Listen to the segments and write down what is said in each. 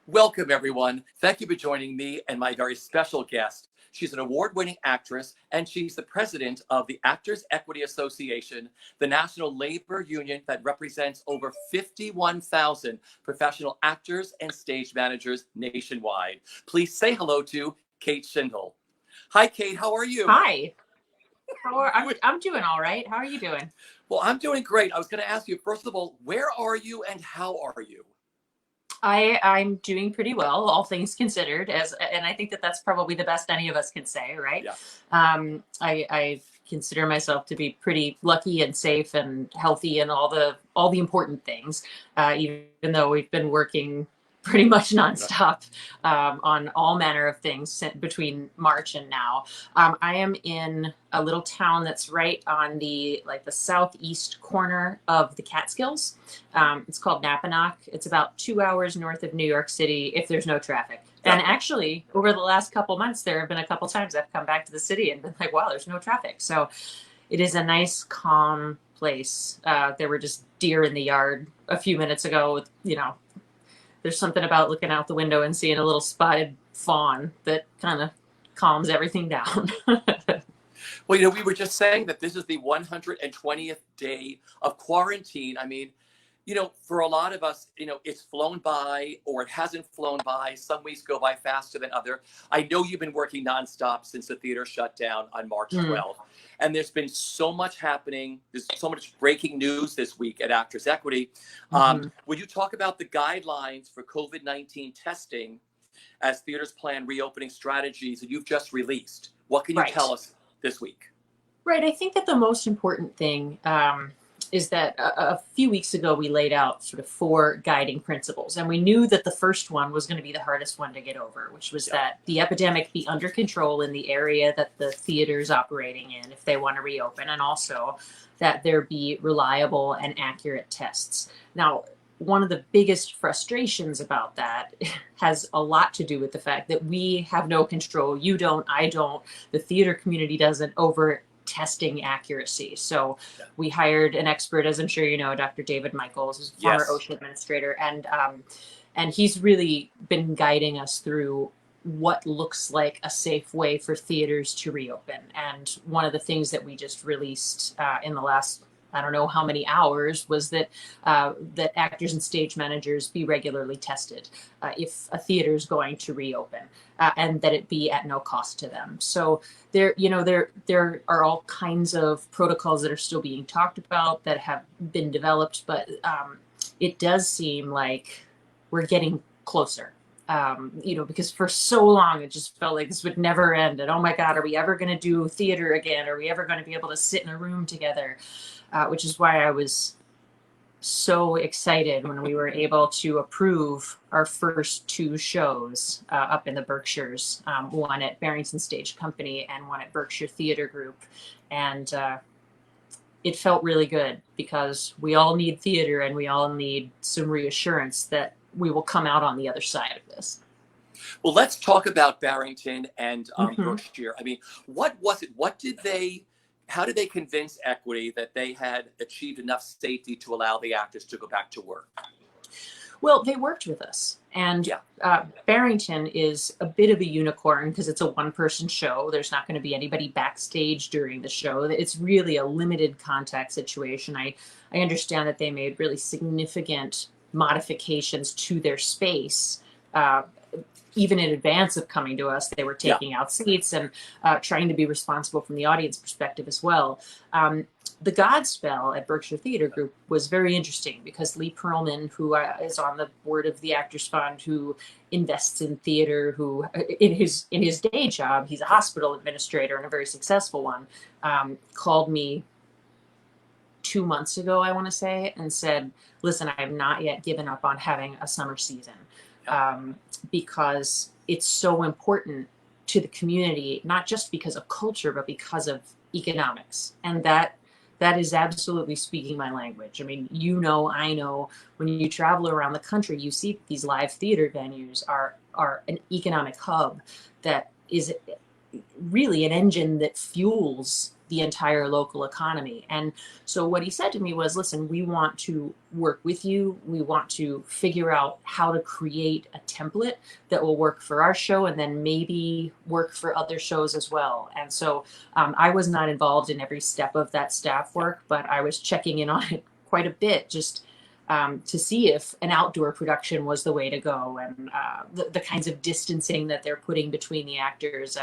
Welcome, everyone. Thank you for joining me and my very special guest. She's an award-winning actress, and she's the president of the Actors Equity Association, the national labor union that represents over 51,000 professional actors and stage managers nationwide. Please say hello to Kate Shindle. Hi, Kate. How are you? Hi. I'm doing all right. How are you doing? Well, I'm doing great. I was going to ask you, first of all, where are you and how are you? I'm doing pretty well, all things considered, and I think that that's probably the best any of us can say, right? Yeah. I consider myself to be pretty lucky and safe and healthy and all the important things, even though we've been working pretty much nonstop on all manner of things between March and now. I am in a little town that's right on the southeast corner of the Catskills. It's called Napanoch. It's about 2 hours north of New York City if there's no traffic. And actually, over the last couple months, there have been a couple times I've come back to the city and been like, wow, there's no traffic. So it is a nice, calm place. There were just deer in the yard a few minutes ago. There's something about looking out the window and seeing a little spotted fawn that kind of calms everything down. Well, we were just saying that this is the 120th day of quarantine. I mean, for a lot of us, it's flown by or it hasn't flown by. Some weeks go by faster than other. I know you've been working nonstop since the theater shut down on March 12th. And there's been so much happening. There's so much breaking news this week at Actors Equity. Would you talk about the guidelines for COVID-19 testing as theaters plan reopening strategies that you've just released? What can you tell us this week? Right. I think that the most important thing is that a few weeks ago we laid out sort of 4 guiding principles, and we knew that the first one was going to be the hardest one to get over, which was that the epidemic be under control in the area that the theater is operating in if they want to reopen, and also that there be reliable and accurate tests. Now, one of the biggest frustrations about that has a lot to do with the fact that we have no control. You don't, I don't, the theater community doesn't, over testing accuracy. So we hired an expert, as I'm sure you know, Dr. David Michaels, who's a former OSHA administrator, and he's really been guiding us through what looks like a safe way for theaters to reopen. And one of the things that we just released in the last, I don't know how many hours, was that that actors and stage managers be regularly tested if a theater is going to reopen, and that it be at no cost to them. So there are all kinds of protocols that are still being talked about that have been developed, but it does seem like we're getting closer. Because for so long it just felt like this would never end. And oh my God, are we ever going to do theater again? Are we ever going to be able to sit in a room together? Which is why I was so excited when we were able to approve our first 2 shows up in the Berkshires, one at Barrington Stage Company and one at Berkshire Theater Group. And it felt really good because we all need theater and we all need some reassurance that we will come out on the other side of this. Well, let's talk about Barrington and Berkshire. I mean, what was it? How did they convince Equity that they had achieved enough safety to allow the actors to go back to work? Well, they worked with us. And Barrington is a bit of a unicorn because it's a one-person show. There's not going to be anybody backstage during the show. It's really a limited contact situation. I understand that they made really significant modifications to their space. Even in advance of coming to us, they were taking out seats and trying to be responsible from the audience perspective as well. The Godspell at Berkshire Theater Group was very interesting because Lee Perlman, who is on the board of the Actors Fund, who invests in theater, who in his day job, he's a hospital administrator and a very successful one, called me 2 months ago, I want to say, and said, listen, I have not yet given up on having a summer season. Because it's so important to the community, not just because of culture, but because of economics. And that is absolutely speaking my language. I mean, I know, when you travel around the country, you see these live theater venues are an economic hub that is really an engine that fuels the entire local economy. And so what he said to me was, listen, we want to work with you. We want to figure out how to create a template that will work for our show and then maybe work for other shows as well. And so I was not involved in every step of that staff work, but I was checking in on it quite a bit, just to see if an outdoor production was the way to go, and the kinds of distancing that they're putting between the actors,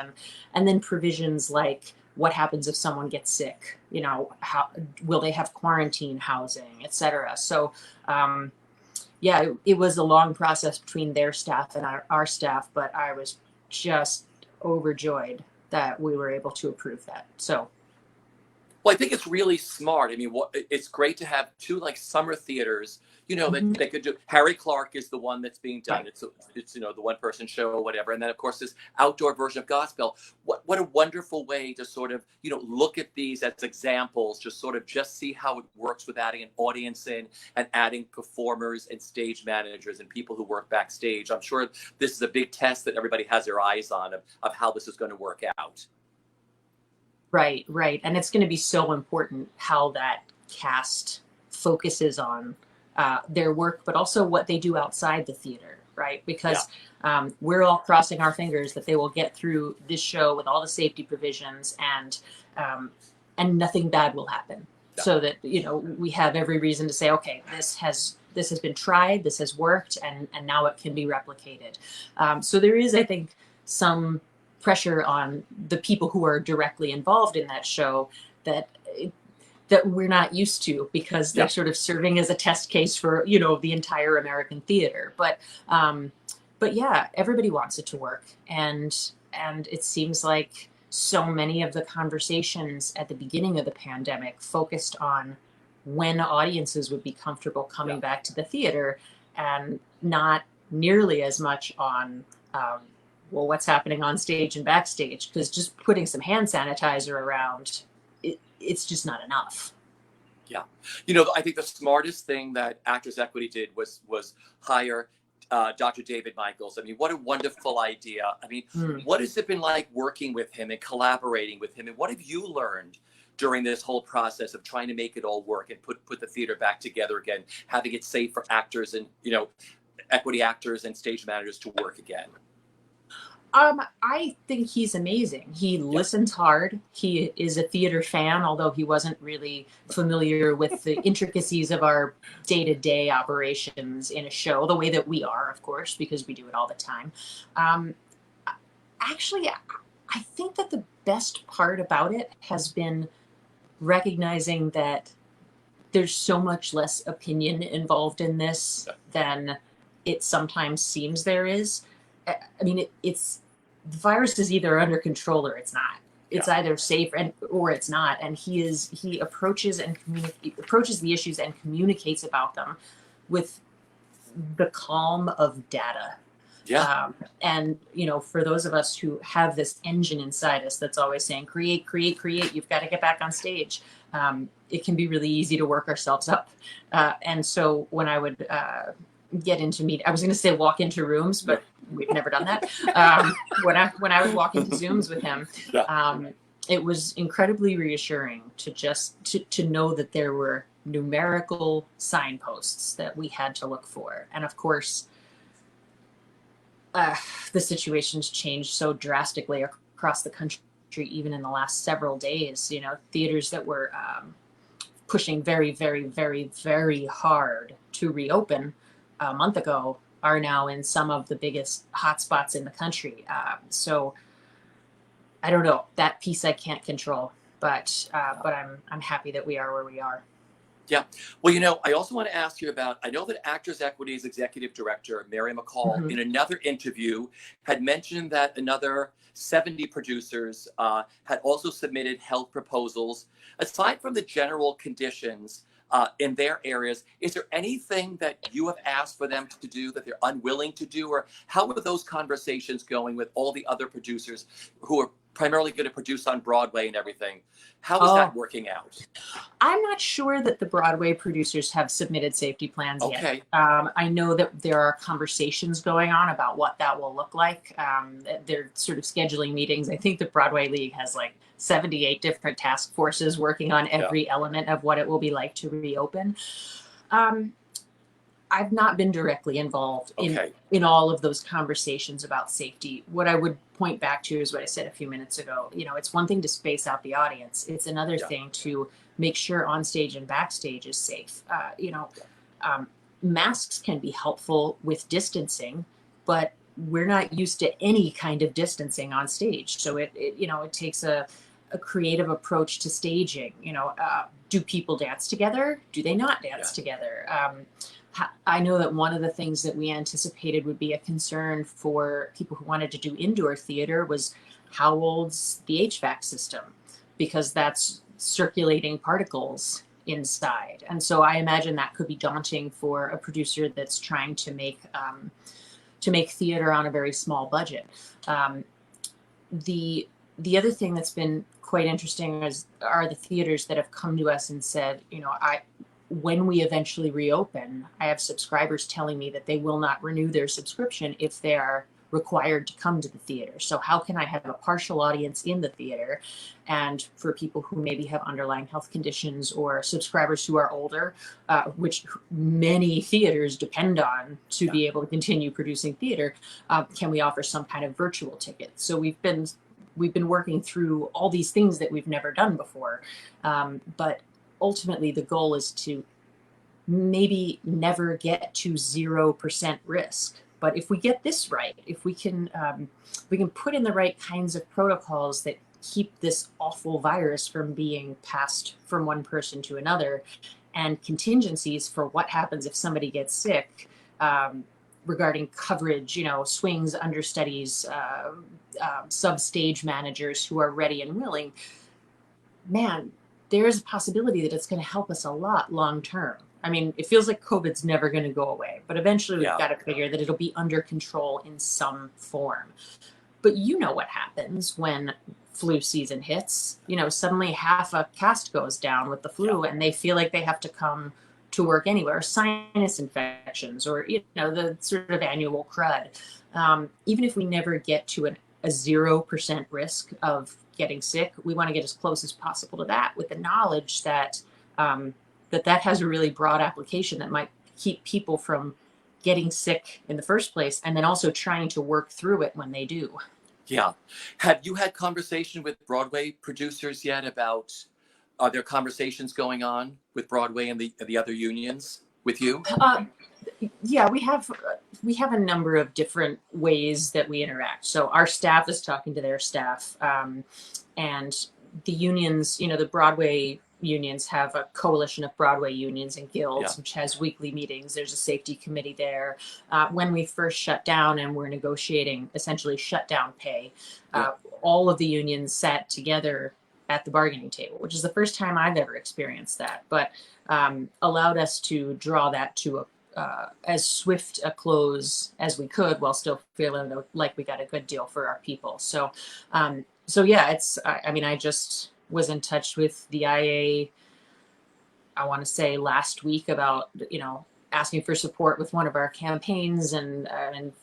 and then provisions like what happens if someone gets sick, you know, how will they have quarantine housing, etc. So yeah, it was a long process between their staff and our staff, but I was just overjoyed that we were able to approve that. So Well, I think it's really smart. I mean, it's great to have two like summer theaters, you know, that they could do. Harry Clark is the one that's being done. right. It's you know, the one person show or whatever, and then of course this outdoor version of Gospel. What a wonderful way to sort of, you know, look at these as examples, just sort of just see how it works with adding an audience in and adding performers and stage managers and people who work backstage. I'm sure this is a big test that everybody has their eyes on of how this is going to work out. Right, right. And it's going to be so important how that cast focuses on their work, but also what they do outside the theater, right? Because we're all crossing our fingers that they will get through this show with all the safety provisions, and nothing bad will happen. Yeah. So that, you know, we have every reason to say, okay, this has been tried, this has worked, and now it can be replicated. So there is, I think, some pressure on the people who are directly involved in that show that we're not used to, because they're sort of serving as a test case for, you know, the entire American theater. But yeah, everybody wants it to work, and it seems like so many of the conversations at the beginning of the pandemic focused on when audiences would be comfortable coming back to the theater, and not nearly as much on well, what's happening on stage and backstage, because just putting some hand sanitizer around, it's just not enough. Yeah. You know, I think the smartest thing that Actors Equity did was hire Dr. David Michaels. I mean, what a wonderful idea. I mean, what has it been like working with him and collaborating with him? And what have you learned during this whole process of trying to make it all work and put the theater back together again, having it safe for actors and, you know, equity actors and stage managers to work again? I think he's amazing. He listens hard. He is a theater fan, although he wasn't really familiar with the intricacies of our day-to-day operations in a show, the way that we are, of course, because we do it all the time. Actually, I think that the best part about it has been recognizing that there's so much less opinion involved in this than it sometimes seems there is. I mean, it's the virus is either under control or it's not. It's either safe or it's not. And he approaches the issues and communicates about them with the calm of data. Yeah. And, you know, for those of us who have this engine inside us that's always saying, create, create, create, you've got to get back on stage. It can be really easy to work ourselves up. And so when I would get into I was going to say walk into rooms, but we've never done that. When I would walk into Zooms with him, it was incredibly reassuring to know that there were numerical signposts that we had to look for. And of course, the situation's changed so drastically across the country, even in the last several days. You know, theaters that were pushing very, very, very, very hard to reopen a month ago are now in some of the biggest hotspots in the country. So I don't know, that piece I can't control, but I'm happy that we are where we are. Yeah. Well, you know, I also want to ask you about, I know that Actors Equity's executive director, Mary McCall, in another interview had mentioned that another 70 producers had also submitted health proposals. Aside from the general conditions in their areas, is there anything that you have asked for them to do that they're unwilling to do? Or how are those conversations going with all the other producers who are primarily going to produce on Broadway and everything? How is that working out? I'm not sure that the Broadway producers have submitted safety plans yet. I know that there are conversations going on about what that will look like. They're sort of scheduling meetings. I think the Broadway League has like 78 different task forces working on every element of what it will be like to reopen. I've not been directly involved in all of those conversations about safety. What I would point back to is what I said a few minutes ago. You know, it's one thing to space out the audience. It's another thing to make sure on stage and backstage is safe. Masks can be helpful with distancing, but we're not used to any kind of distancing on stage. So it takes a creative approach to staging. Do people dance together? Do they not dance together? I know that one of the things that we anticipated would be a concern for people who wanted to do indoor theater was how old's the HVAC system, because that's circulating particles inside. And so I imagine that could be daunting for a producer that's trying to make theater on a very small budget. The other thing that's been quite interesting are the theaters that have come to us and said, when we eventually reopen, I have subscribers telling me that they will not renew their subscription if they are required to come to the theater. So how can I have a partial audience in the theater? And for people who maybe have underlying health conditions or subscribers who are older, which many theaters depend on to be able to continue producing theater, can we offer some kind of virtual ticket? So we've been working through all these things that we've never done before. But ultimately, the goal is to maybe never get to 0% risk. But if we get this right, if we can put in the right kinds of protocols that keep this awful virus from being passed from one person to another, and contingencies for what happens if somebody gets sick, regarding coverage, swings, understudies, sub-stage managers who are ready and willing, man, there is a possibility that it's going to help us a lot long term. I mean, it feels like COVID's never going to go away, but eventually we've got to figure that it'll be under control in some form. But you know what happens when flu season hits. Suddenly half a cast goes down with the flu and they feel like they have to come to work anywhere, sinus infections, or the sort of annual crud. Even if we never get to a 0% risk of getting sick, we want to get as close as possible to that, with the knowledge that that has a really broad application that might keep people from getting sick in the first place, and then also trying to work through it when they do. Yeah. Have you had conversation with Broadway producers yet about, are there conversations going on with Broadway and the other unions with you? Yeah, we have a number of different ways that we interact. So our staff is talking to their staff, and the unions, the Broadway unions have a coalition of Broadway unions and guilds, which has weekly meetings. There's a safety committee there. When we first shut down and we're negotiating essentially shutdown pay, all of the unions sat together at the bargaining table, which is the first time I've ever experienced that, but allowed us to draw that to as swift a close as we could while still feeling like we got a good deal for our people. So yeah, I just was in touch with the IA, I want to say last week, about, asking for support with one of our campaigns, and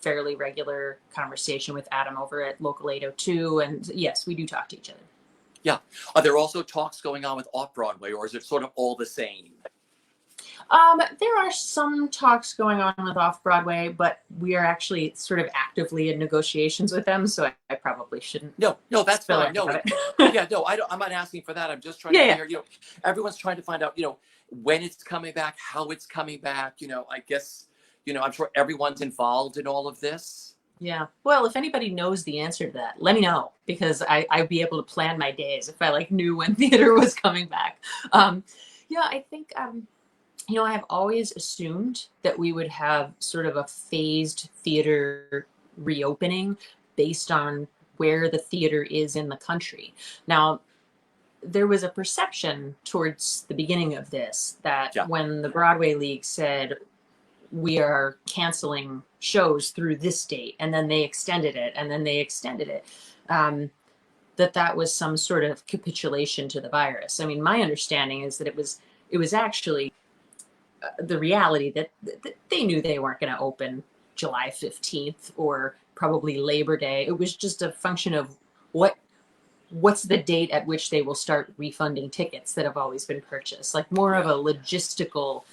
fairly regular conversation with Adam over at Local 802. And yes, we do talk to each other. Yeah. Are there also talks going on with Off-Broadway, or is it sort of all the same? There are some talks going on with Off-Broadway, but we are actually sort of actively in negotiations with them, so I probably shouldn't. No, that's fine. No, I'm not asking for that. I'm just trying to figure, everyone's trying to find out, when it's coming back, how it's coming back. I guess, I'm sure everyone's involved in all of this. Yeah. Well, if anybody knows the answer to that, let me know, because I'd be able to plan my days if I knew when theater was coming back. I think, I have always assumed that we would have sort of a phased theater reopening based on where the theater is in the country. Now, there was a perception towards the beginning of this that when the Broadway League said, we are canceling shows through this date, and then they extended it, that was some sort of capitulation to the virus. I mean, my understanding is that it was actually the reality that they knew they weren't going to open July 15th or probably Labor Day. It was just a function of what what's the date at which they will start refunding tickets that have always been purchased? Like more of a logistical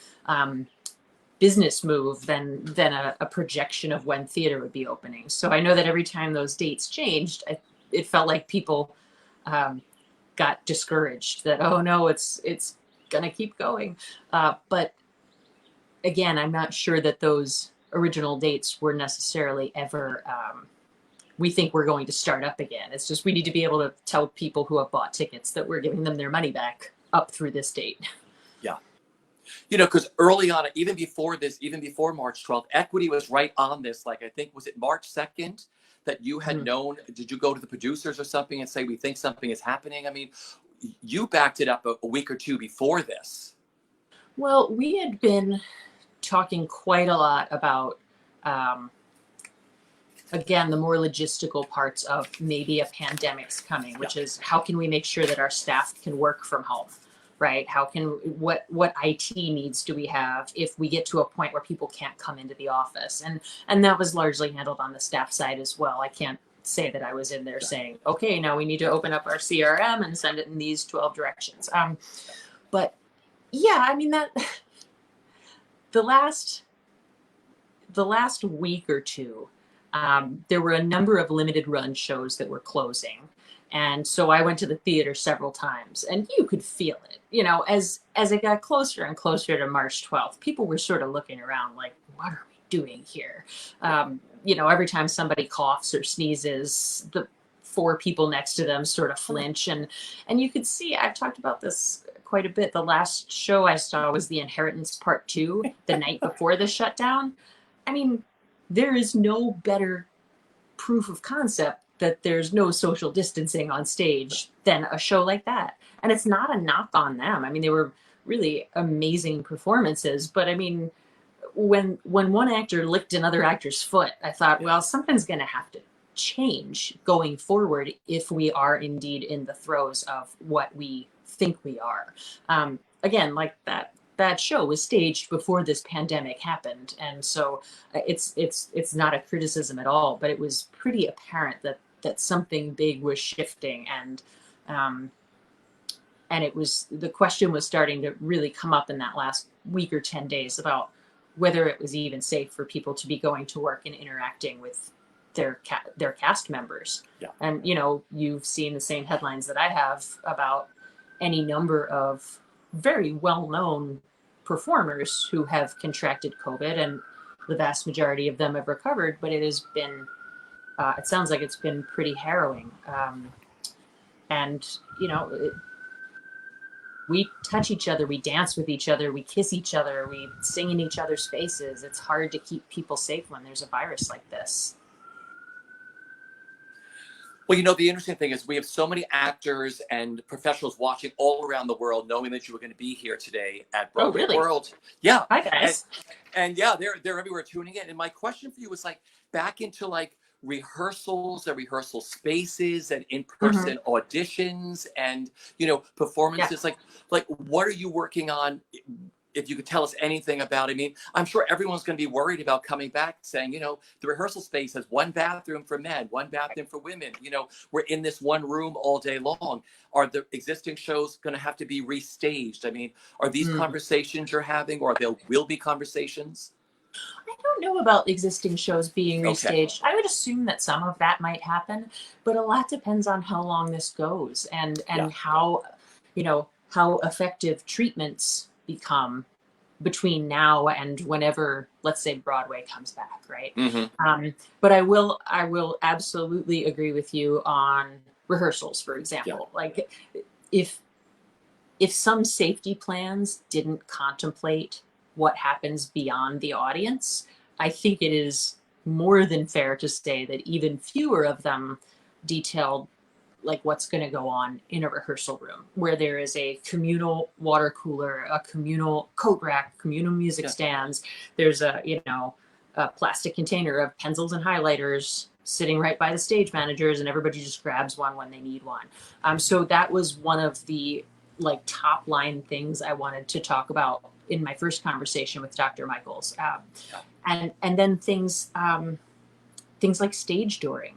business move than a projection of when theater would be opening. So I know that every time those dates changed, it felt like people got discouraged that, oh no, it's gonna keep going. But again, I'm not sure that those original dates were necessarily ever we think we're going to start up again. It's just we need to be able to tell people who have bought tickets that we're giving them their money back up through this date. Yeah. Because early on, even before this, even before March 12th, Equity was right on this. Like, I think, was it March 2nd that you had known? Did you go to the producers or something and say, we think something is happening? I mean, you backed it up a week or two before this. Well, we had been talking quite a lot about, again, the more logistical parts of maybe a pandemic's coming, which is how can we make sure that our staff can work from home, right? How can, what IT needs do we have if we get to a point where people can't come into the office? And that was largely handled on the staff side as well. I can't say that I was in there saying, okay, now we need to open up our CRM and send it in these 12 directions. But yeah, I mean, that the last week or two, there were a number of limited run shows that were closing. And so I went to the theater several times, and you could feel it, as it got closer and closer to March 12th, people were sort of looking around like, what are we doing here? Every time somebody coughs or sneezes, the 4 people next to them sort of flinch. And you could see, I've talked about this quite a bit. The last show I saw was The Inheritance Part 2, the night before the shutdown. I mean, there is no better proof of concept that there's no social distancing on stage than a show like that. And it's not a knock on them. I mean, they were really amazing performances, but I mean, when one actor licked another actor's foot, I thought, well, something's going to have to change going forward if we are indeed in the throes of what we think we are. Again, like that show was staged before this pandemic happened, and so it's not a criticism at all, but it was pretty apparent that something big was shifting, and it was, the question was starting to really come up in that last week or 10 days about whether it was even safe for people to be going to work and interacting with their cast members. Yeah. And you've seen the same headlines that I have about any number of very well-known performers who have contracted COVID, and the vast majority of them have recovered, but it has been, it sounds like it's been pretty harrowing. We touch each other, we dance with each other, we kiss each other, we sing in each other's faces. It's hard to keep people safe when there's a virus like this. Well, the interesting thing is we have so many actors and professionals watching all around the world, knowing that you were going to be here today at Broadway World. Yeah. Hi, guys. And yeah, they're everywhere tuning in. And my question for you was like back into like rehearsals and rehearsal spaces and in-person auditions and, performances. Yeah. Like what are you working on? If you could tell us anything about it. I mean, I'm sure everyone's going to be worried about coming back saying, the rehearsal space has one bathroom for men, one bathroom for women. We're in this one room all day long. Are the existing shows going to have to be restaged? I mean, are these conversations you're having, or there will be conversations? I don't know about existing shows being restaged. Okay. I would assume that some of that might happen, but a lot depends on how long this goes and how, how effective treatments become between now and whenever, let's say, Broadway comes back, right? But I will absolutely agree with you on rehearsals, for example. Yeah. Like if some safety plans didn't contemplate what happens beyond the audience, I think it is more than fair to say that even fewer of them detailed like what's going to go on in a rehearsal room where there is a communal water cooler, a communal coat rack, communal music stands. There's a plastic container of pencils and highlighters sitting right by the stage managers, and everybody just grabs one when they need one. So that was one of the like top line things I wanted to talk about in my first conversation with Dr. Michaels. And then things like stage dooring,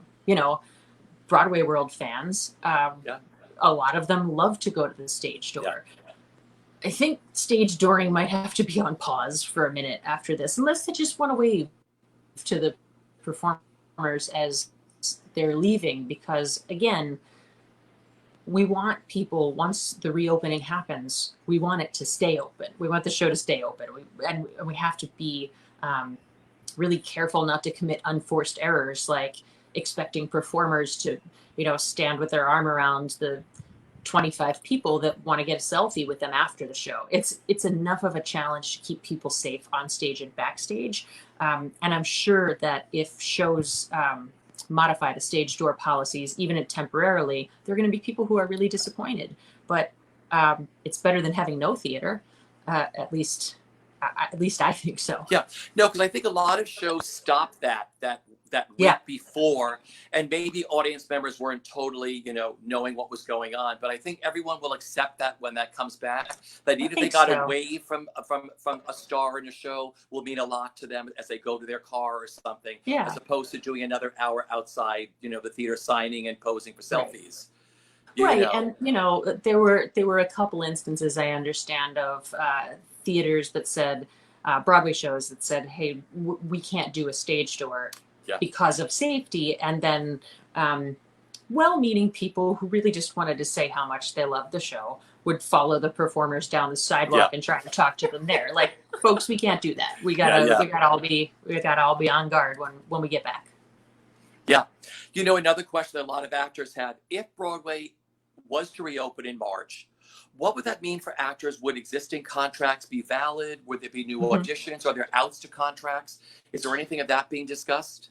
Broadway World fans, Yeah. a lot of them love to go to the stage door. Yeah. I think stage dooring might have to be on pause for a minute after this, unless they just want to wave to the performers as they're leaving, because again, we want people, once the reopening happens, we want it to stay open. We want the show to stay open. And we have to be really careful not to commit unforced errors, like expecting performers to, stand with their arm around the 25 people that want to get a selfie with them after the show. It's enough of a challenge to keep people safe on stage and backstage. And I'm sure that if shows modify the stage door policies, even temporarily, there are going to be people who are really disappointed. But it's better than having no theater. At least I think so. Yeah, no, because I think a lot of shows stopped that week before, and maybe audience members weren't totally, knowing what was going on. But I think everyone will accept that when that comes back. That even if they got away from a star in a show, will mean a lot to them as they go to their car or something, as opposed to doing another hour outside, the theater signing and posing for selfies. Right, and there were a couple instances I understand of theaters that said, Broadway shows that said, hey, we can't do a stage door because of safety, and then well-meaning people who really just wanted to say how much they loved the show would follow the performers down the sidewalk and try to talk to them there. Like, folks, we can't do that. We gotta all be on guard when we get back. Yeah, another question that a lot of actors had: if Broadway was to reopen in March, what would that mean for actors? Would existing contracts be valid? Would there be new auditions? Are there outs to contracts? Is there anything of that being discussed?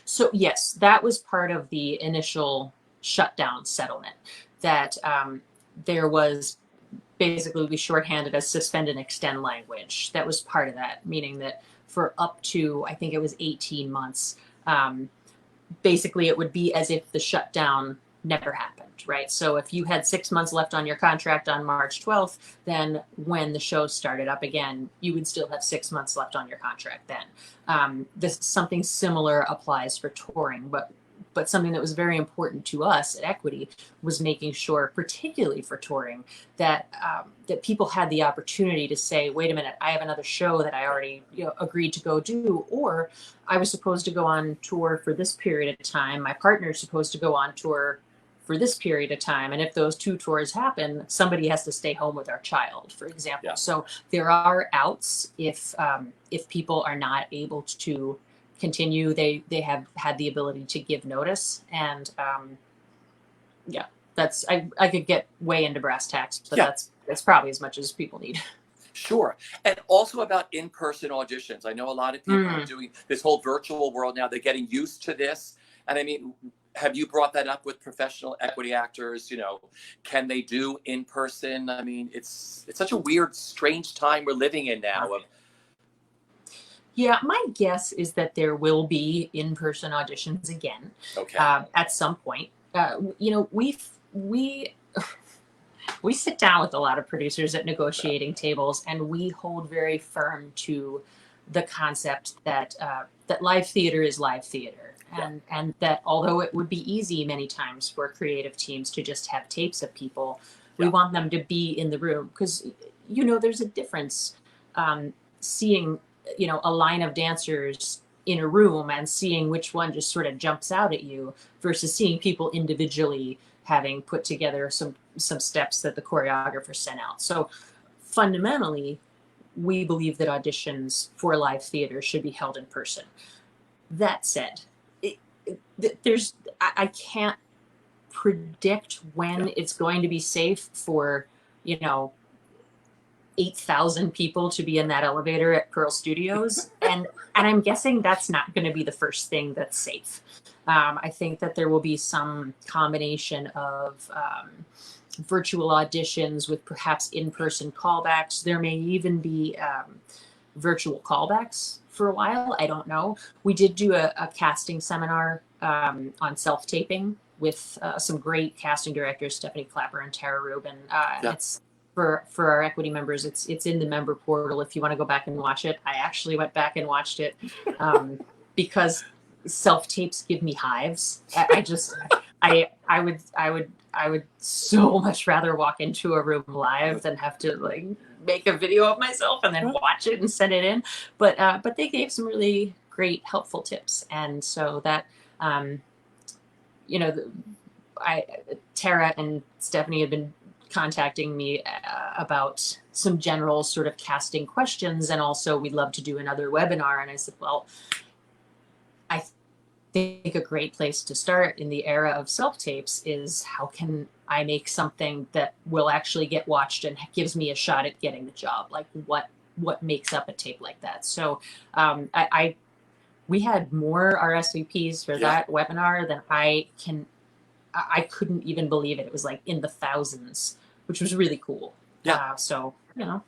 So yes, that was part of the initial shutdown settlement, that there was basically, we shorthanded as suspend and extend language. That was part of that, meaning that for up to, I think it was 18 months, basically it would be as if the shutdown never happened, right? So if you had 6 months left on your contract on March 12th, then when the show started up again, you would still have 6 months left on your contract then. Something similar applies for touring, but something that was very important to us at Equity was making sure, particularly for touring, that that people had the opportunity to say, wait a minute, I have another show that I already agreed to go do, or I was supposed to go on tour for this period of time. My partner's supposed to go on tour for this period of time. And if those two tours happen, somebody has to stay home with our child, for example. Yeah. So there are outs if people are not able to continue. They have had the ability to give notice. And that's, I could get way into brass tacks, but that's probably as much as people need. Sure. And also about in-person auditions. I know a lot of people are doing this whole virtual world now. They're getting used to this. And I mean, have you brought that up with professional Equity actors? Can they do in person? I mean, it's such a weird, strange time we're living in now. Yeah, my guess is that there will be in-person auditions again. Okay. At some point. We sit down with a lot of producers at negotiating tables, and we hold very firm to the concept that that live theater is live theater. And that although it would be easy many times for creative teams to just have tapes of people, we want them to be in the room, because, there's a difference seeing, a line of dancers in a room and seeing which one just sort of jumps out at you versus seeing people individually having put together some steps that the choreographer sent out. So fundamentally, we believe that auditions for live theater should be held in person. That said, I can't predict when it's going to be safe for 8,000 people to be in that elevator at Pearl Studios, and I'm guessing that's not going to be the first thing that's safe. I think that there will be some combination of virtual auditions with perhaps in-person callbacks. There may even be virtual callbacks for a while. I don't know. We did do a casting seminar on self-taping with some great casting directors, Stephanie Clapper and Tara Rubin. It's for our Equity members. It's in the member portal if you want to go back and watch it. I actually went back and watched it because self-tapes give me hives. I would so much rather walk into a room live than have to like make a video of myself and then watch it and send it in. But they gave some really great helpful tips, and so that you know, I Tara and Stephanie had been contacting me about some general sort of casting questions, and also we'd love to do another webinar. And I said, well, I think a great place to start in the era of self-tapes is how can I make something that will actually get watched and gives me a shot at getting the job? Like what makes up a tape like that? So we had more RSVPs for that webinar than I couldn't even believe it. It was like in the thousands, which was really cool. Yeah. So, you know.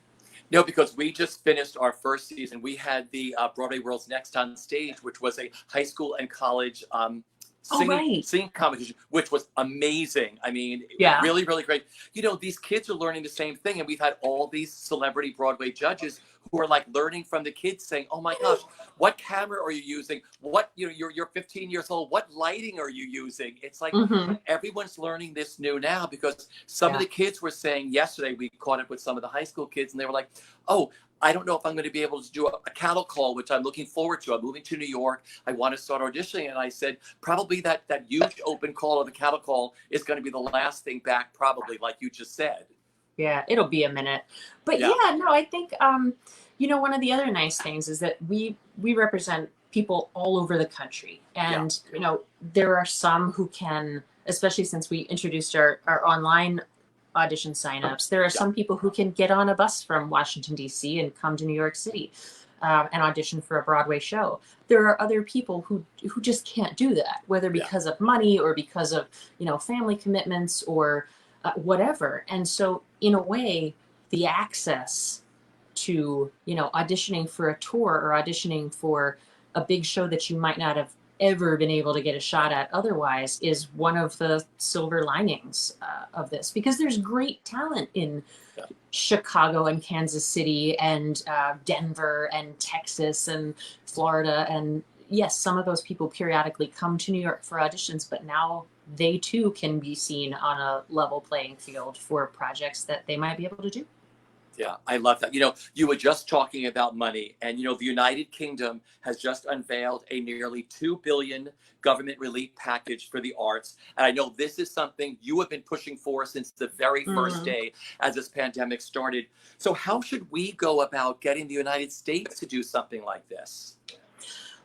No, because we just finished our first season. We had the Broadway World's Next on Stage, which was a high school and college singing competition, which was amazing. I mean, really, really great. You know, these kids are learning the same thing. And we've had all these celebrity Broadway judges who are like learning from the kids saying, oh my gosh, what camera are you using? What, you know, you're 15 years old. What lighting are you using? It's like everyone's learning this new now, because some of the kids were saying yesterday, we caught up with some of the high school kids and they were like, oh, I don't know if I'm going to be able to do a cattle call, which I'm looking forward to. I'm moving to New York. I want to start auditioning. And I said, probably that huge open call of the cattle call is going to be the last thing back, probably, like you just said. Yeah, it'll be a minute. But no, I think, you know, one of the other nice things is that we represent people all over the country. And, you know, there are some who can, especially since we introduced our online audition signups, there are some people who can get on a bus from Washington, D.C. and come to New York City and audition for a Broadway show. There are other people who just can't do that, whether because of money or because of, you know, family commitments or whatever. And so in a way, the access to, you know, auditioning for a tour or auditioning for a big show that you might not have ever been able to get a shot at otherwise is one of the silver linings of this, because there's great talent in Chicago and Kansas City and Denver and Texas and Florida. And yes, some of those people periodically come to New York for auditions, but now they too can be seen on a level playing field for projects that they might be able to do. Yeah, I love that. You know, you were just talking about money, and, you know, the United Kingdom has just unveiled a nearly $2 billion government relief package for the arts. And I know this is something you have been pushing for since the very first day as this pandemic started. So how should we go about getting the United States to do something like this?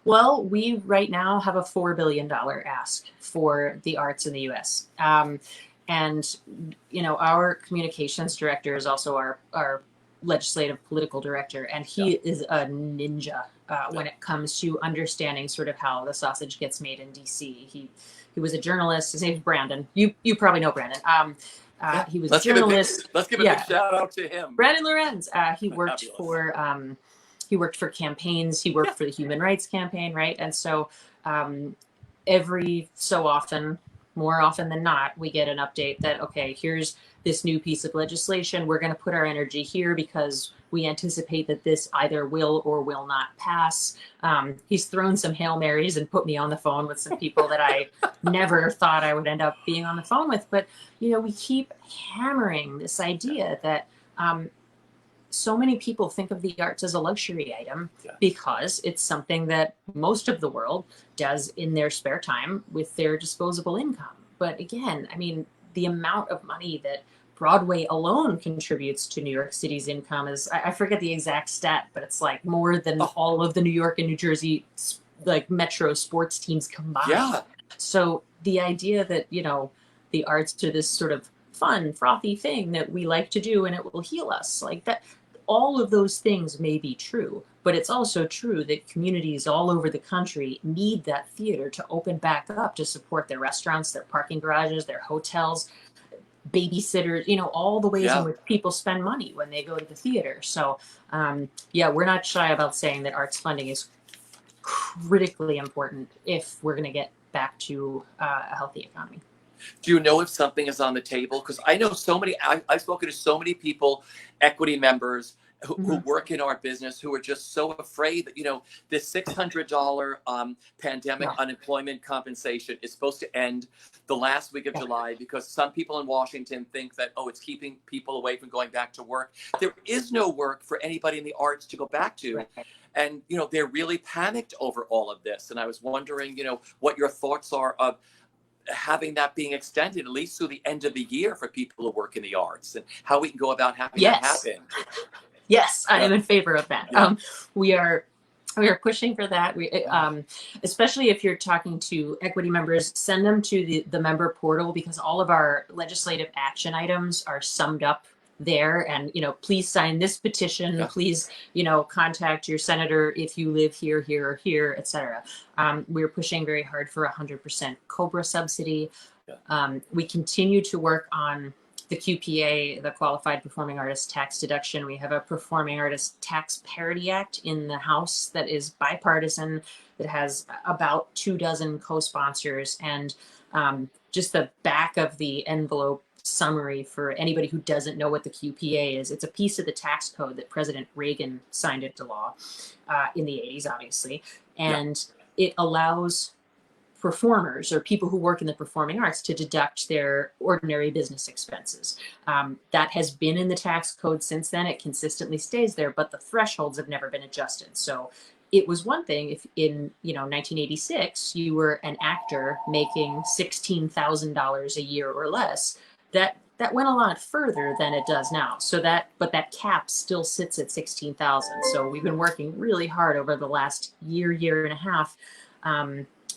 Well, we right now have a $4 billion ask for the arts in the U.S. And, you know, our communications director is also our legislative political director, and he is a ninja when it comes to understanding sort of how the sausage gets made in D.C. He was a journalist. His name's Brandon. You probably know Brandon. He was a journalist. Let's give a big shout out to him. Brandon Lorenz. He worked for campaigns. He worked for the Human Rights Campaign, right? And so every so often, more often than not, we get an update that, okay, here's this new piece of legislation. We're going to put our energy here because we anticipate that this either will or will not pass. He's thrown some Hail Marys and put me on the phone with some people that I never thought I would end up being on the phone with. But, you know, we keep hammering this idea that so many people think of the arts as a luxury item because it's something that most of the world does in their spare time with their disposable income. But again, I mean, the amount of money that Broadway alone contributes to New York City's income is, I forget the exact stat, but it's like more than all of the New York and New Jersey like metro sports teams combined. Yeah. So the idea that, you know, the arts are this sort of fun, frothy thing that we like to do and it will heal us, like that, all of those things may be true, but it's also true that communities all over the country need that theater to open back up to support their restaurants, their parking garages, their hotels, babysitters, you know, all the ways in which people spend money when they go to the theater. So, we're not shy about saying that arts funding is critically important if we're going to get back to a healthy economy. Do you know if something is on the table? Because I know I've spoken to so many people, equity members, who work in our business who are just so afraid that, this $600 pandemic Yeah. unemployment compensation is supposed to end the last week of July because some people in Washington think that, it's keeping people away from going back to work. There is no work for anybody in the arts to go back to. Right. And, they're really panicked over all of this. And I was wondering, what your thoughts are of having that being extended at least through the end of the year for people who work in the arts, and how we can go about having that happen. Yes, I am in favor of that. Yeah. We are pushing for that. Especially if you're talking to equity members, send them to the member portal, because all of our legislative action items are summed up there. And, please sign this petition. Yeah. Please, contact your senator if you live here, here, or here, etc. We're pushing very hard for 100% COBRA subsidy. Yeah. We continue to work on the QPA, the Qualified Performing Artist Tax Deduction. We have a Performing Artist Tax Parity Act in the House that is bipartisan, that has about 24 co-sponsors. And just the back of the envelope summary for anybody who doesn't know what the QPA is, it's a piece of the tax code that President Reagan signed into law in the 80s, obviously. And it allows performers or people who work in the performing arts to deduct their ordinary business expenses. That has been in the tax code since then. It consistently stays there, but the thresholds have never been adjusted. So it was one thing if in 1986 you were an actor making $16,000 a year or less. That went a lot further than it does now. But that cap still sits at 16,000. So we've been working really hard over the last year and a half,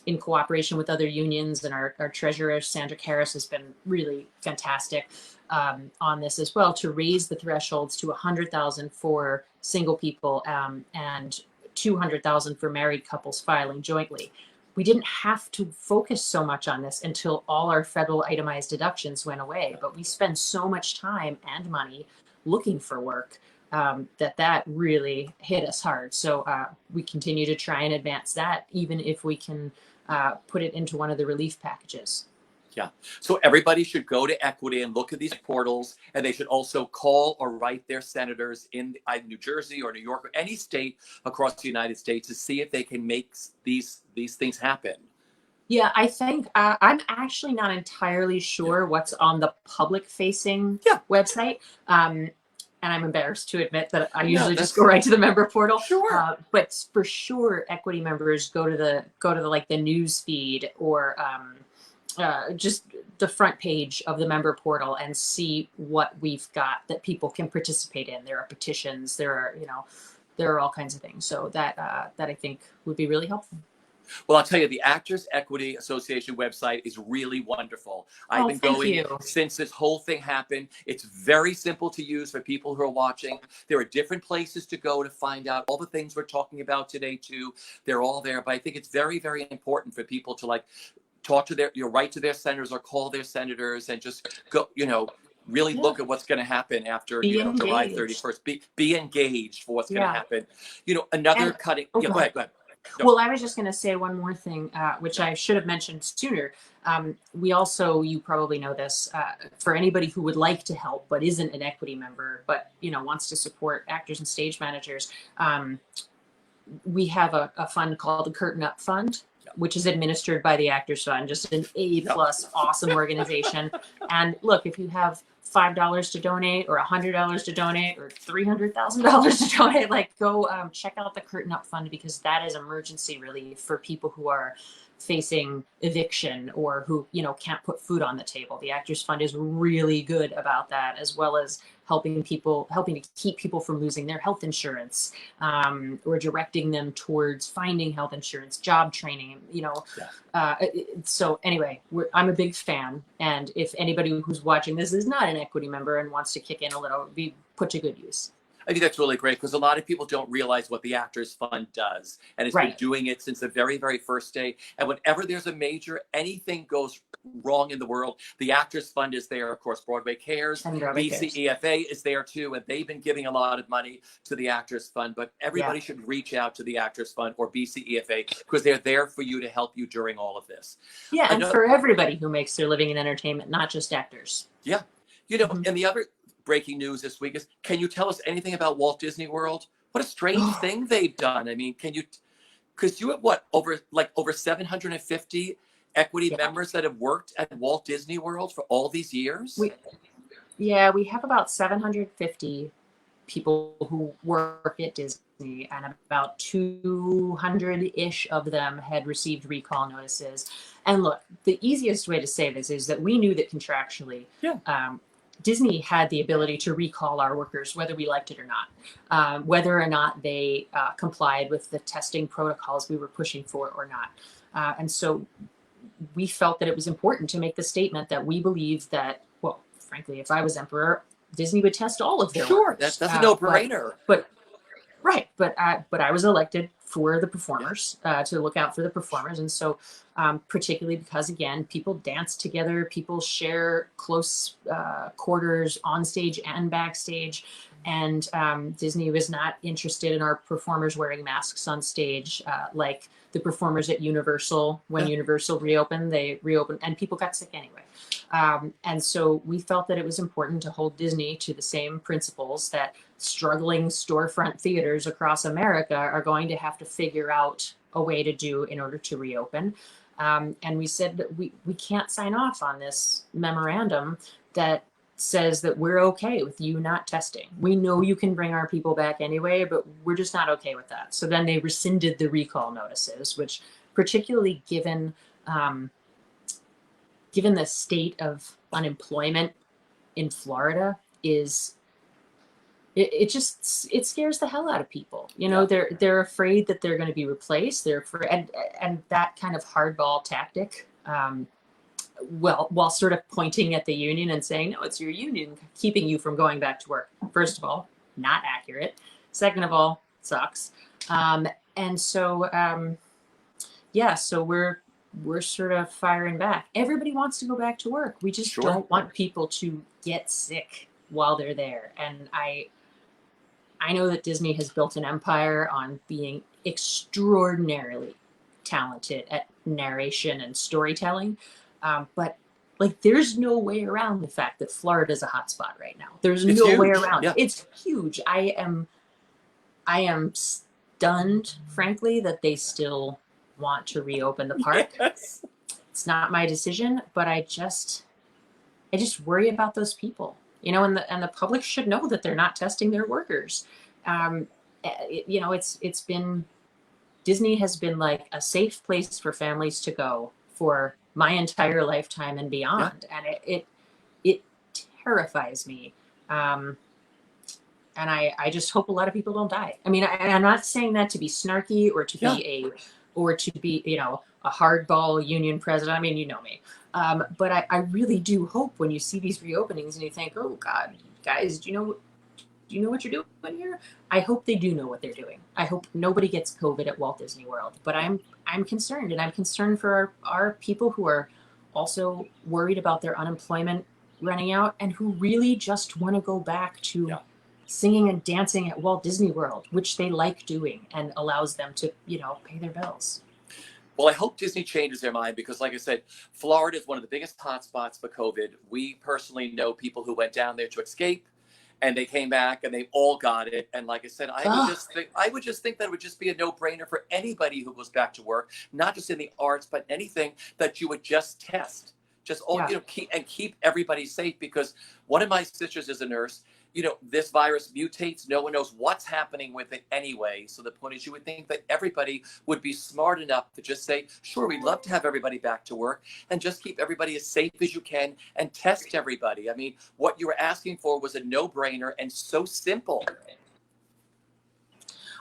in cooperation with other unions, and our treasurer, Sandra Karras, has been really fantastic on this as well, to raise the thresholds to 100,000 for single people and 200,000 for married couples filing jointly. We didn't have to focus so much on this until all our federal itemized deductions went away, but we spend so much time and money looking for work that really hit us hard. So we continue to try and advance that, even if we can put it into one of the relief packages. Yeah. So everybody should go to Equity and look at these portals, and they should also call or write their senators in New Jersey or New York or any state across the United States to see if they can make these things happen. Yeah, I think I'm actually not entirely sure what's on the public-facing website. And I'm embarrassed to admit that I usually just go right to the member portal. Sure. But for sure, equity members go to the news feed or just the front page of the member portal and see what we've got that people can participate in. There are petitions. There are all kinds of things. So that I think would be really helpful. Well, I'll tell you, the Actors Equity Association website is really wonderful. I've been going since this whole thing happened. It's very simple to use for people who are watching. There are different places to go to find out all the things we're talking about today, too. They're all there. But I think it's very, very important for people to talk to write to their senators or call their senators and just go, really look at what's going to happen after July 31st. Be engaged for what's going to happen. Another cutting. Go ahead. No. Well, I was just going to say one more thing, which I should have mentioned sooner. We also, you probably know this, for anybody who would like to help but isn't an equity member, but wants to support actors and stage managers, we have a fund called the Curtain Up Fund, which is administered by the Actors Fund, just an A+ awesome organization. And look, if you have $5 to donate or $100 to donate or $300,000 to donate, go check out the Curtain Up Fund, because that is emergency relief for people who are facing eviction or who can't put food on the table. The Actors Fund is really good about that, as well as helping to keep people from losing their health insurance, or directing them towards finding health insurance, job training, so anyway, I'm a big fan. And if anybody who's watching this is not an equity member and wants to kick in a little, be put to good use. I think that's really great, because a lot of people don't realize what the Actors Fund does, and it's been doing it since the very, very first day. And whenever there's anything goes wrong in the world, the Actors Fund is there. Of course, Broadway Cares, BCEFA is there too, and they've been giving a lot of money to the Actors Fund. But everybody should reach out to the Actors Fund or BCEFA, because they're there for you to help you during all of this. Yeah, and for everybody who makes their living in entertainment, not just actors. Yeah, and the other breaking news this week is, can you tell us anything about Walt Disney World? What a strange thing they've done. I mean, can you, because you have what, over 750 equity Yeah. members that have worked at Walt Disney World for all these years? We have about 750 people who work at Disney, and about 200-ish of them had received recall notices. And look, the easiest way to say this is that we knew that contractually, Disney had the ability to recall our workers, whether we liked it or not, whether or not they complied with the testing protocols we were pushing for or not. And so we felt that it was important to make the statement that we believe that, well, frankly, if I was emperor, Disney would test all of their Sure, workers. that's a no-brainer. But I was elected for the performers, to look out for the performers, and so particularly because, again, people dance together, people share close quarters on stage and backstage, and Disney was not interested in our performers wearing masks on stage, like the performers at Universal. When Universal reopened, they reopened, and people got sick anyway. And so we felt that it was important to hold Disney to the same principles that struggling storefront theaters across America are going to have to figure out a way to do in order to reopen. And we said that we can't sign off on this memorandum that says that we're okay with you not testing. We know you can bring our people back anyway, but we're just not okay with that. So then they rescinded the recall notices, which, particularly given the state of unemployment in Florida, is it scares the hell out of people. You know, they're afraid that they're going to be replaced. They're afraid, and that kind of hardball tactic, while sort of pointing at the union and saying, no, it's your union keeping you from going back to work. First of all, not accurate. Second of all, sucks. And so, so we're sort of firing back. Everybody wants to go back to work. We just don't want people to get sick while they're there. And I know that Disney has built an empire on being extraordinarily talented at narration and storytelling. But like, there's no way around the fact that Florida is a hotspot right now. There's no way around it. It's huge. I am stunned, frankly, that they still want to reopen the park. Yes. It's not my decision, but I just worry about those people, you know, and the public should know that they're not testing their workers. You know, it's been, Disney has been like a safe place for families to go for my entire lifetime and beyond. And it terrifies me. And I just hope a lot of people don't die. I mean, I'm not saying that to be snarky or to be you know, a hardball union president. I mean, you know me. But I really do hope when you see these reopenings and you think, oh God, guys, do you know what you're doing here? I hope they do know what they're doing. I hope nobody gets COVID at Walt Disney World. But I'm concerned, and I'm concerned for our people who are also worried about their unemployment running out and who really just want to go back to singing and dancing at Walt Disney World, which they like doing and allows them to, you know, pay their bills. Well, I hope Disney changes their mind because, like I said, Florida is one of the biggest hotspots for COVID. We personally know people who went down there to escape, and they came back and they all got it. And like I said, I would just think that it would just be a no-brainer for anybody who goes back to work, not just in the arts, but anything, that you would just test, you know, keep everybody safe. Because one of my sisters is a nurse. You know, this virus mutates. No one knows what's happening with it anyway. So the point is, you would think that everybody would be smart enough to just say, sure, we'd love to have everybody back to work, and just keep everybody as safe as you can and test everybody. I mean, what you were asking for was a no-brainer and so simple.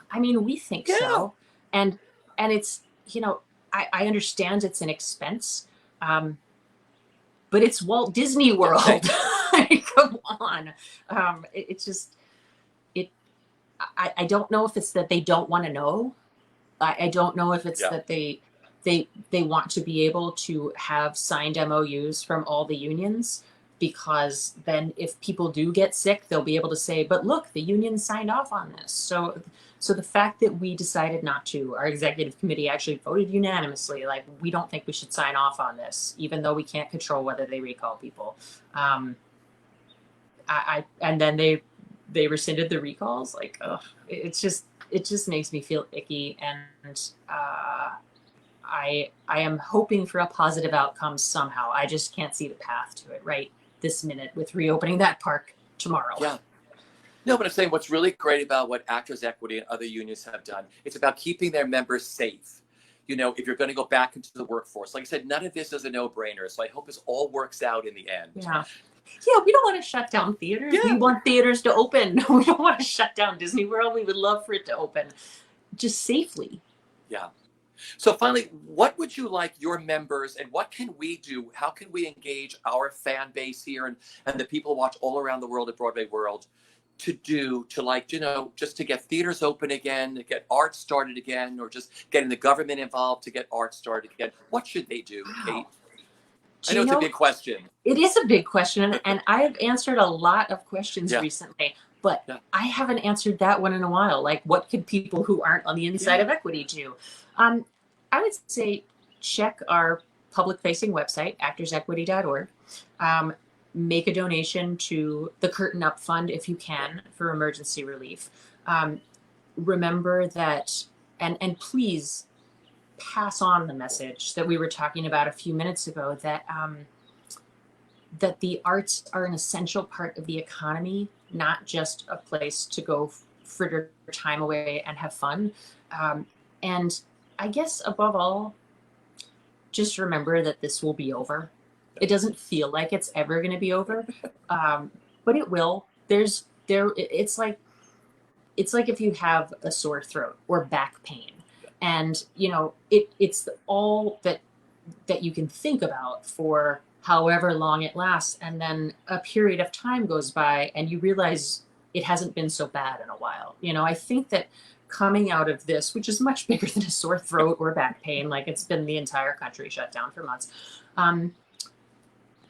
I mean, we think so. And it's, you know, I understand it's an expense, but it's Walt Disney World. Come on. It's just, I don't know if it's that they don't want to know. I don't know if it's that they want to be able to have signed MOUs from all the unions, because then if people do get sick, they'll be able to say, but look, the union signed off on this. So the fact that we decided not to, our executive committee actually voted unanimously, like, we don't think we should sign off on this, even though we can't control whether they recall people. And then they rescinded the recalls. Like, ugh, it just makes me feel icky, and I am hoping for a positive outcome somehow. I just can't see the path to it right this minute with reopening that park tomorrow. Yeah. No, but I'm saying what's really great about what Actors Equity and other unions have done, it's about keeping their members safe. You know, if you're going to go back into the workforce, like I said, none of this is a no-brainer. So I hope this all works out in the end. Yeah. Yeah, we don't want to shut down theaters. Yeah. We want theaters to open. We don't want to shut down Disney World. We would love for it to open just safely. Yeah. So finally, what would you like your members, and what can we do? How can we engage our fan base here and the people who watch all around the world at Broadway World to do to, like, you know, just to get theaters open again, to get art started again, or just getting the government involved to get art started again? What should they do, Kate? I know it's a big question. It is a big question, and I've answered a lot of questions recently, but I haven't answered that one in a while. Like, what could people who aren't on the inside of Equity do? I would say check our public-facing website, actorsequity.org. Make a donation to the Curtain Up Fund if you can for emergency relief. Remember that, and please pass on the message that we were talking about a few minutes ago, that that the arts are an essential part of the economy, not just a place to go fritter time away and have fun. And I guess above all, just remember that this will be over. It doesn't feel like it's ever going to be over, but it will. It's like if you have a sore throat or back pain, and you know it's all that you can think about for however long it lasts, and then a period of time goes by and you realize it hasn't been so bad in a while. You know, I think that coming out of this, which is much bigger than a sore throat or back pain, like it's been the entire country shut down for months,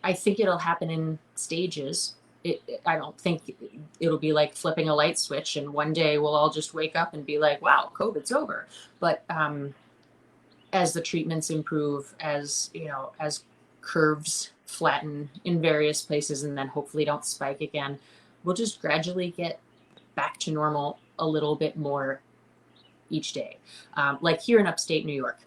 I think it'll happen in stages. I don't think it'll be like flipping a light switch and one day we'll all just wake up and be like, wow, COVID's over. But as the treatments improve, as you know, as curves flatten in various places and then hopefully don't spike again, we'll just gradually get back to normal a little bit more each day. Like here in upstate New York,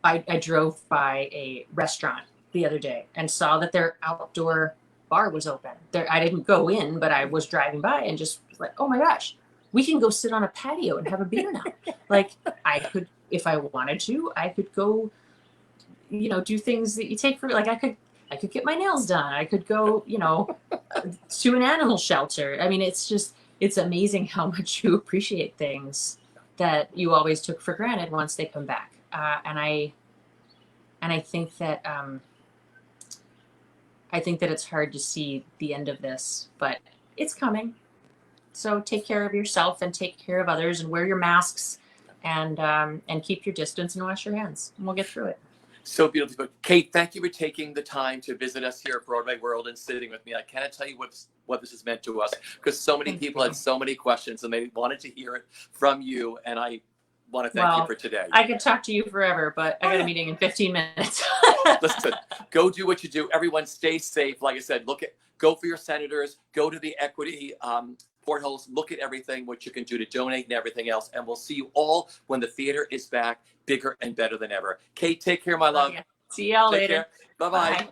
I drove by a restaurant the other day and saw that their outdoor bar was open. I didn't go in, but I was driving by and just was like, oh my gosh, we can go sit on a patio and have a beer now. Like I could, if I wanted to, I could go, you know, do things that you take for, like I could get my nails done. I could go, you know, to an animal shelter. I mean, it's amazing how much you appreciate things that you always took for granted once they come back. And I think that it's hard to see the end of this, but it's coming. So take care of yourself and take care of others, and wear your masks, and keep your distance and wash your hands, and we'll get through it. So beautiful. Kate, thank you for taking the time to visit us here at Broadway World and sitting with me. I cannot tell you what this has meant to us, because so many people had so many questions and they wanted to hear it from you. And I want to thank you for today. I could talk to you forever, but I got a meeting in 15 minutes. Listen, go do what you do. Everyone stay safe. Like I said, go for your senators, go to the equity portholes, look at everything, what you can do to donate and everything else. And we'll see you all when the theater is back, bigger and better than ever. Kate, take care, my love. See y'all later. Bye-bye. Bye.